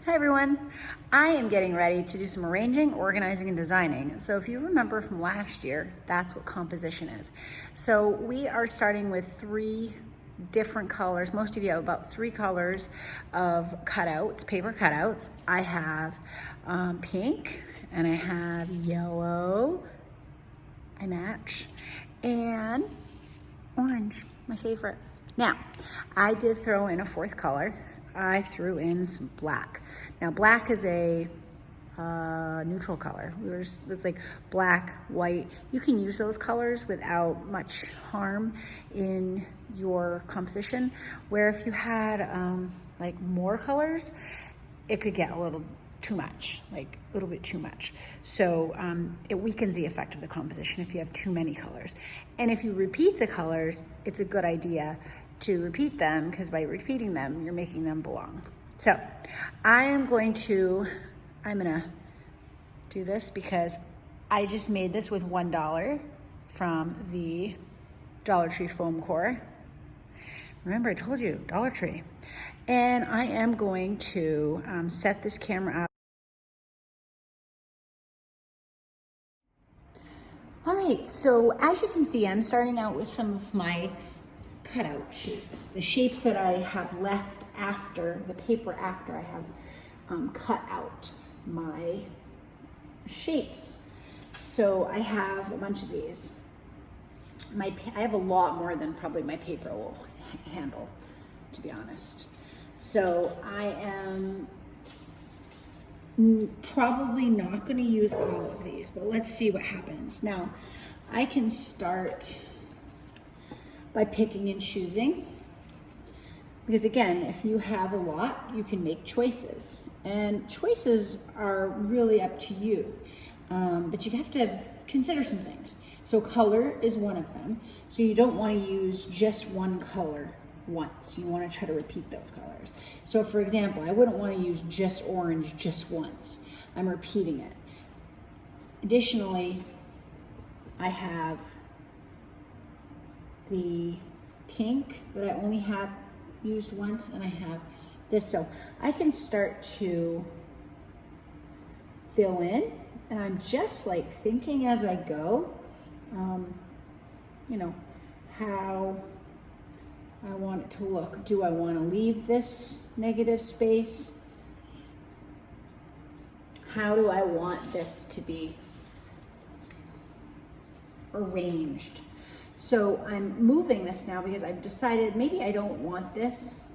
Hi everyone. I am getting ready to do some arranging, organizing, and designing. So if you remember from last year, that's what composition is. So we are starting with 3 different colors. Most of you have about 3 colors of cutouts, paper cutouts. I have pink and I have yellow, I match, and orange, my favorite. Now, I did throw in a 4th color. I threw in some black. Now, black is a neutral color. It's like black, white. You can use those colors without much harm in your composition. Where if you had like more colors, it could get a little too much, like a little bit too much. So it weakens the effect of the composition if you have too many colors. And if you repeat the colors, it's a good idea to repeat them, because by repeating them, you're making them belong. So I'm gonna do this because I just made this with $1 from the Dollar Tree foam core. Remember, I told you, Dollar Tree. And I am going to set this camera up. All right, so as you can see, I'm starting out with some of my cutout shapes, the shapes that I have left after the paper, after I have cut out my shapes. So I have a bunch of these. I have a lot more than probably my paper will handle, to be honest. So I am probably not going to use all of these, but let's see what happens. Now, I can start by picking and choosing, because again, if you have a lot, you can make choices, and choices are really up to you. But you have to consider some things. So color is one of them. So you don't want to use just one color once. You want to try to repeat those colors. So for example, I wouldn't want to use just orange just once. I'm repeating it. Additionally, I have the pink that I only have used once, and I have this. So I can start to fill in, and I'm just like thinking as I go, you know, how I want it to look. Do I want to leave this negative space? How do I want this to be arranged? So I'm moving this now because I've decided maybe I don't want this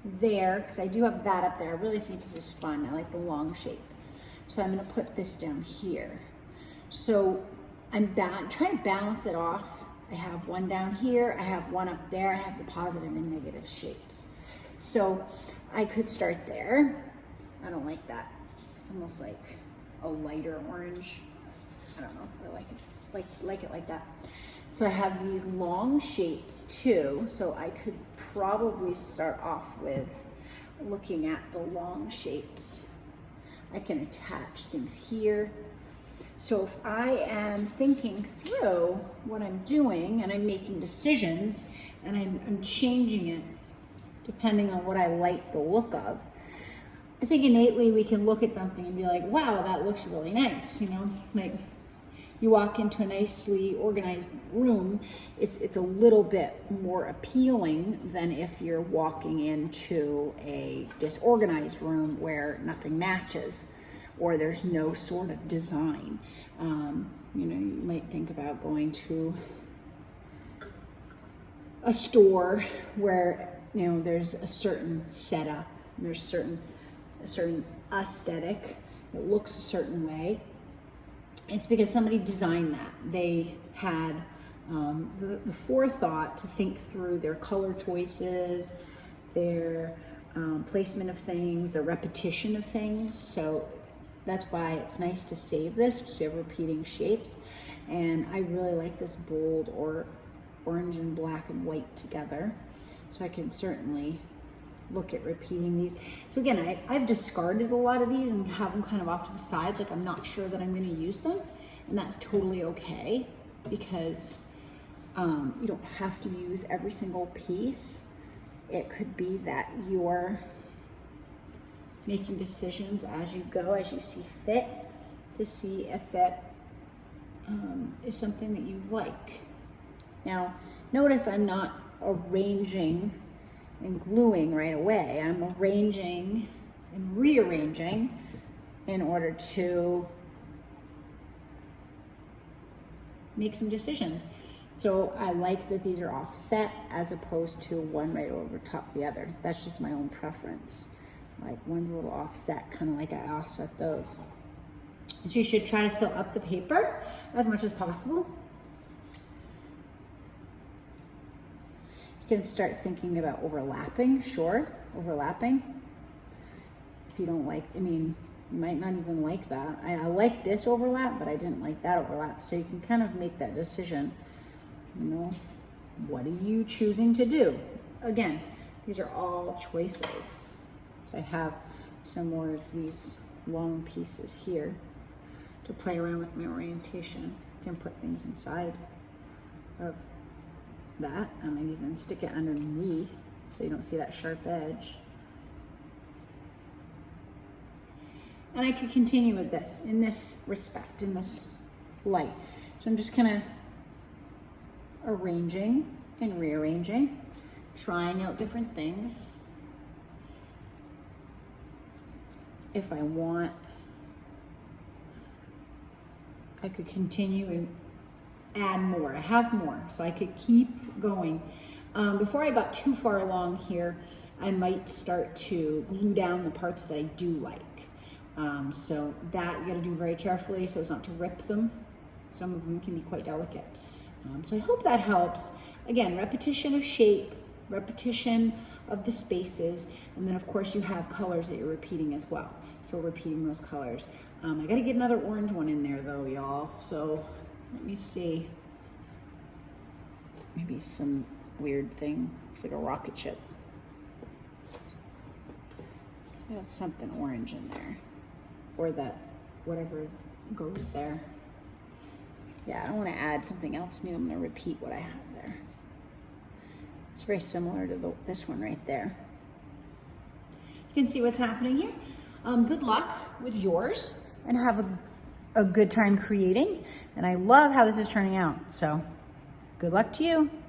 there, because I do have that up there. I really think this is fun. I like the long shape. So I'm going to put this down here. So I'm trying to balance it off. I have one down here, I have one up there, I have the positive and negative shapes. So I could start there. I don't like that. It's almost like a lighter orange. I don't know if I like it like that. So I have these long shapes too. So I could probably start off with looking at the long shapes. I can attach things here. So if I am thinking through what I'm doing and I'm making decisions and I'm changing it depending on what I like the look of, I think innately we can look at something and be like, wow, that looks really nice, you know? Like, you walk into a nicely organized room, it's a little bit more appealing than if you're walking into a disorganized room where nothing matches or there's no sort of design. You know, you might think about going to a store where, you know, there's a certain setup, there's a certain aesthetic, it looks a certain way. It's because somebody designed that. They had the forethought to think through their color choices, their placement of things, the repetition of things. So that's why it's nice to save this, because you have repeating shapes. And I really like this bold or orange and black and white together. So I can certainly look at repeating these. So again, I've discarded a lot of these and have them kind of off to the side, like I'm not sure that I'm going to use them, and that's totally okay, because you don't have to use every single piece. It could be that you're making decisions as you go, as you see fit, to see if it is something that you like. Now, notice I'm not arranging and gluing right away. I'm arranging and rearranging in order to make some decisions. So I like that these are offset as opposed to one right over top the other. That's just my own preference. Like one's a little offset, kind of like I offset those. So you should try to fill up the paper as much as possible. You can start thinking about overlapping, sure, overlapping. If you don't like, I mean, you might not even like that. I like this overlap, but I didn't like that overlap. So you can kind of make that decision, you know, what are you choosing to do? Again, these are all choices. So I have some more of these long pieces here to play around with my orientation. I can put things inside of that. I might even stick it underneath so you don't see that sharp edge. And I could continue with this in this respect, in this light. So I'm just kind of arranging and rearranging, trying out different things. If I want, I could continue and add more. I have more, so I could keep going. Before I got too far along here, I might start to glue down the parts that I do like. So that you gotta do very carefully so as not to rip them. Some of them can be quite delicate. So I hope that helps. Again, repetition of shape, repetition of the spaces, and then of course you have colors that you're repeating as well. So repeating those colors. I gotta get another orange one in there though, y'all. So let me see. Maybe some weird thing. Looks like a rocket ship. Got something orange in there. Or that, whatever goes there. Yeah, I don't want to add something else new. I'm going to repeat what I have there. It's very similar to this one right there. You can see what's happening here. Good luck with yours and have a good time creating. And I love how this is turning out. So good luck to you.